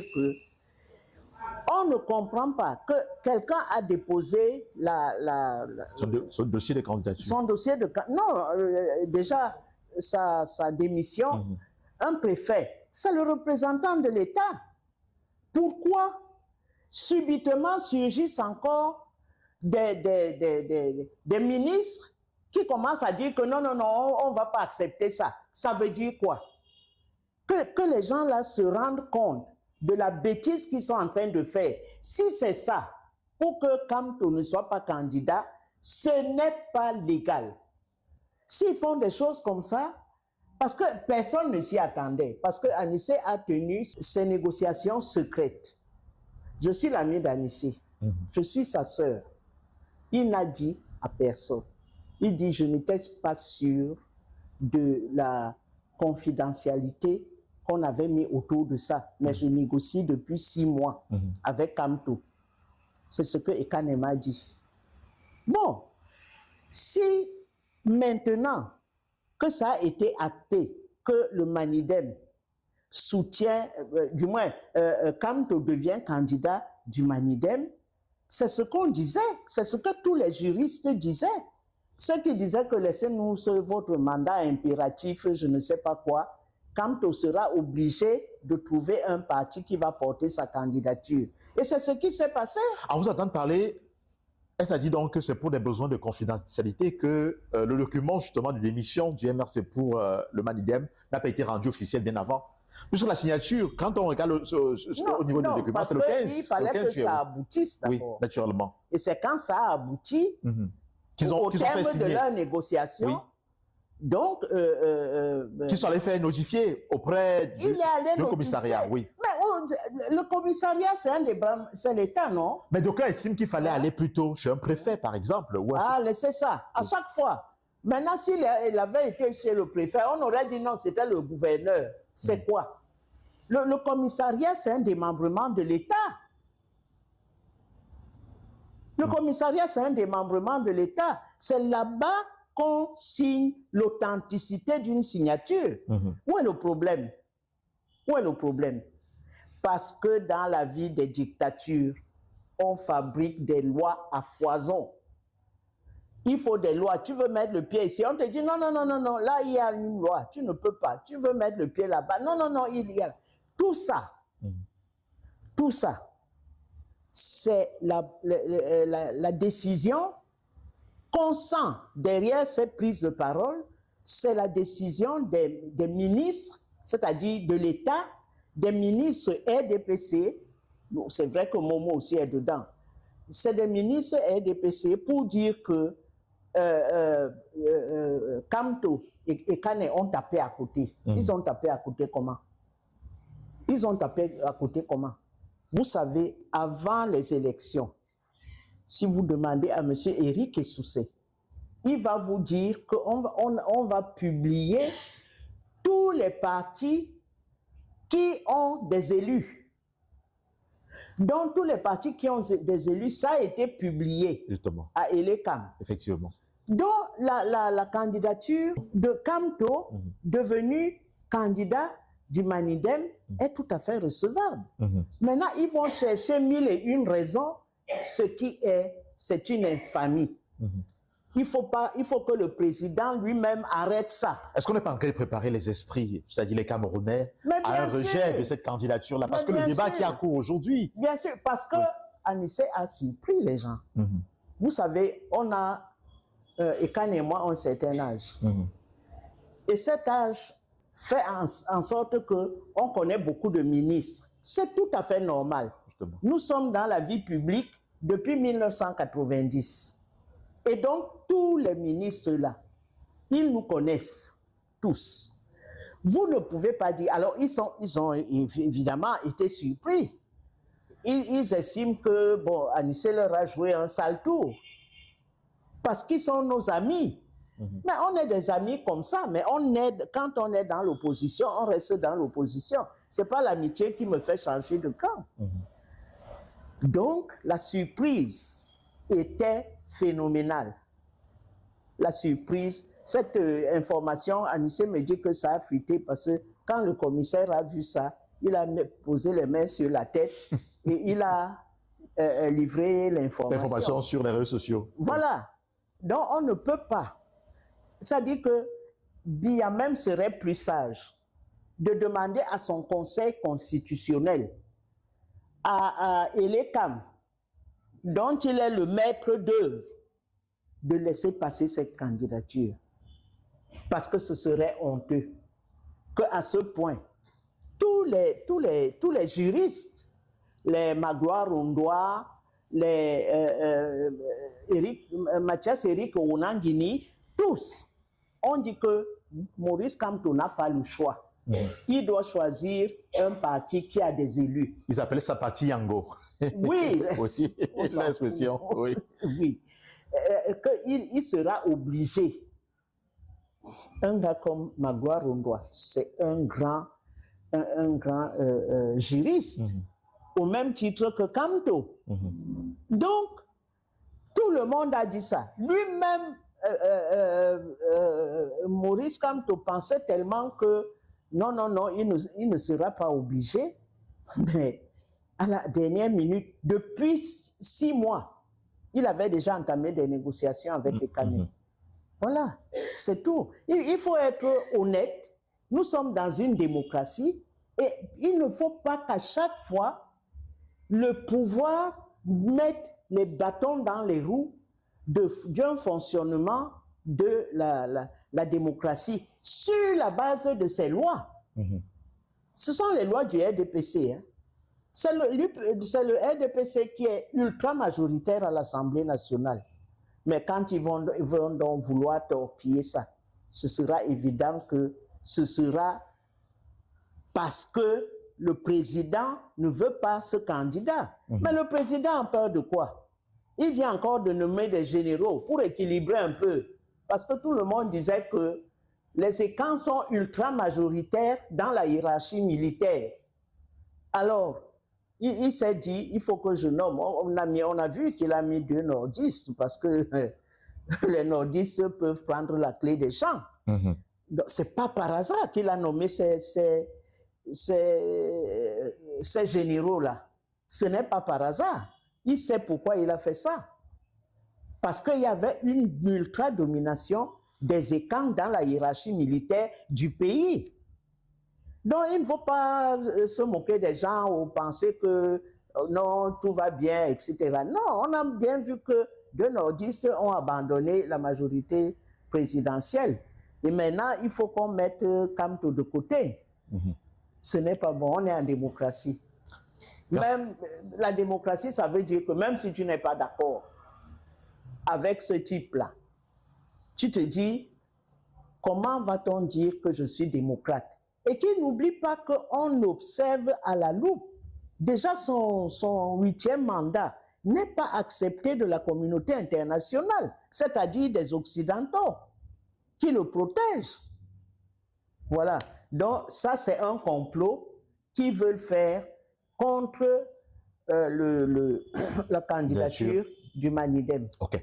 que on ne comprend pas que quelqu'un a déposé son dossier de candidature. Son dossier de non, déjà sa démission. Un préfet, c'est le représentant de l'État. Pourquoi subitement surgissent encore des ministres qui commencent à dire que non, on ne va pas accepter ça. Ça veut dire quoi? Que les gens là se rendent compte de la bêtise qu'ils sont en train de faire. Si c'est ça, pour que Kamto ne soit pas candidat, ce n'est pas légal. S'ils font des choses comme ça, parce que personne ne s'y attendait, parce que Anissé a tenu ses négociations secrètes. Je suis l'ami d'Anissé, je suis sa sœur. Il n'a dit à personne. Il dit, je n'étais pas sûr de la confidentialité qu'on avait mis autour de ça. Mais je négocie depuis 6 mois avec Kamto. C'est ce que Ekane m'a dit. Bon, si maintenant que ça a été acté, que le Manidem soutient, du moins Kamto devient candidat du Manidem, c'est ce qu'on disait, c'est ce que tous les juristes disaient. Ceux qui disaient que laissez-nous sur votre mandat impératif, je ne sais pas quoi, Kamto sera obligé de trouver un parti qui va porter sa candidature. Et c'est ce qui s'est passé. À vous entendre parler, elle a dit donc que c'est pour des besoins de confidentialité que le document justement de démission du MRC pour le Manidem n'a pas été rendu officiel bien avant. Mais sur la signature, quand on regarde au niveau du document, c'est le 15. Il fallait que ça aboutisse d'abord. Oui, naturellement. Et c'est quand ça a abouti, au terme de leur négociation, oui. Donc, qui sont allés faire notifier auprès du commissariat, oui. Mais le commissariat, c'est l'État, non? Mais d'aucuns estiment qu'il fallait aller plutôt chez un préfet, par exemple. Laissez ça. À chaque fois. Maintenant, s'il avait été chez le préfet, on aurait dit non, c'était le gouverneur. C'est quoi? Le commissariat, c'est un démembrement de l'État. Le commissariat, c'est un démembrement de l'État. C'est là-bas qu'on signe l'authenticité d'une signature. Où est le problème? Où est le problème? Parce que dans la vie des dictatures, on fabrique des lois à foison. Il faut des lois. Tu veux mettre le pied ici, on te dit non, là il y a une loi, tu ne peux pas. Tu veux mettre le pied là-bas, non, il y a. Tout ça, c'est la décision qu'on sent derrière cette prise de parole, c'est la décision des ministres, c'est-à-dire de l'État, des ministres RDPC, c'est vrai que Momo aussi est dedans, c'est des ministres RDPC pour dire que Kamto et Kane ont tapé à côté. Ils ont tapé à côté comment? Ils ont tapé à côté comment? Vous savez, avant les élections, si vous demandez à M. Éric Essoussé, il va vous dire qu'on va publier tous les partis qui ont des élus. Donc, tous les partis qui ont des élus, ça a été publié. Justement. À Elekam. Effectivement. Donc, la candidature de Kamto, devenu candidat du Manidem, est tout à fait recevable. Maintenant, ils vont chercher 1001 raisons. Ce qui est, c'est une infamie. Il faut que le président lui-même arrête ça. Est-ce qu'on n'est pas en train de préparer les esprits, c'est-à-dire les Camerounais, à un rejet de cette candidature-là? Parce que le débat qui a cours aujourd'hui... Bien sûr, parce que Anissé a surpris les gens. Vous savez, on a, Ekane et moi, un certain âge. Et cet âge fait en sorte qu'on connaît beaucoup de ministres. C'est tout à fait normal. Justement. Nous sommes dans la vie publique depuis 1990. Et donc, tous les ministres-là, ils nous connaissent, tous. Vous ne pouvez pas dire... Alors, ils ont évidemment été surpris. Ils estiment que, bon, Anissé leur a joué un sale tour. Parce qu'ils sont nos amis. Mais on est des amis comme ça. Mais quand on est dans l'opposition, on reste dans l'opposition. Ce n'est pas l'amitié qui me fait changer de camp. Donc, la surprise était phénoménale. La surprise, cette information, Anissé me dit que ça a fuité parce que quand le commissaire a vu ça, il a posé les mains sur la tête et il a livré l'information sur les réseaux sociaux. Voilà. Donc, on ne peut pas. Ça dit que Biya même serait plus sage de demander à son conseil constitutionnel, à Elekam, dont il est le maître d'œuvre, de laisser passer cette candidature. Parce que ce serait honteux qu'à ce point, tous les juristes, les Magloire Ondoa, les Mathias Eric Onangini, tous ont dit que Maurice Kamto n'a pas le choix. Il doit choisir un parti qui a des élus. Ils appelaient ça parti Yango. Oui. Aussi, c'est l'expression. Oui. Oui. Il sera obligé. Un gars comme Magloire Ondoa, c'est un grand juriste, au même titre que Kamto. Donc, tout le monde a dit ça. Lui-même, Maurice Kamto pensait tellement que non, il ne sera pas obligé. Mais à la dernière minute, depuis 6 mois, il avait déjà entamé des négociations avec les Canadiens. Voilà, c'est tout. Il faut être honnête. Nous sommes dans une démocratie et il ne faut pas qu'à chaque fois, le pouvoir mette les bâtons dans les roues d'un fonctionnement de la démocratie sur la base de ces lois. Ce sont les lois du RDPC. Hein. C'est le RDPC qui est ultra majoritaire à l'Assemblée nationale. Mais quand ils vont donc vouloir torpiller ça, ce sera évident que ce sera parce que le président ne veut pas ce candidat. Mais le président a peur de quoi? Il vient encore de nommer des généraux pour équilibrer un peu. Parce que tout le monde disait que les écrans sont ultra majoritaires dans la hiérarchie militaire. Alors, il s'est dit, il faut que je nomme. On a vu qu'il a mis 2 nordistes parce que les nordistes peuvent prendre la clé des champs. C'est pas par hasard qu'il a nommé ces généraux-là. Ce n'est pas par hasard. Il sait pourquoi il a fait ça. Parce qu'il y avait une ultra-domination des écrans dans la hiérarchie militaire du pays. Donc, il ne faut pas se moquer des gens ou penser que non, tout va bien, etc. Non, on a bien vu que 2 nordistes ont abandonné la majorité présidentielle. Et maintenant, il faut qu'on mette Kamto de côté. Ce n'est pas bon, on est en démocratie. Même la démocratie, ça veut dire que même si tu n'es pas d'accord avec ce type-là, tu te dis, comment va-t-on dire que je suis démocrate? Et qu'il n'oublie pas qu'on observe à la loupe. Déjà, son 8e mandat n'est pas accepté de la communauté internationale, c'est-à-dire des Occidentaux, qui le protègent. Voilà. Donc, ça, c'est un complot qu'ils veulent faire contre la candidature du Manidem. OK.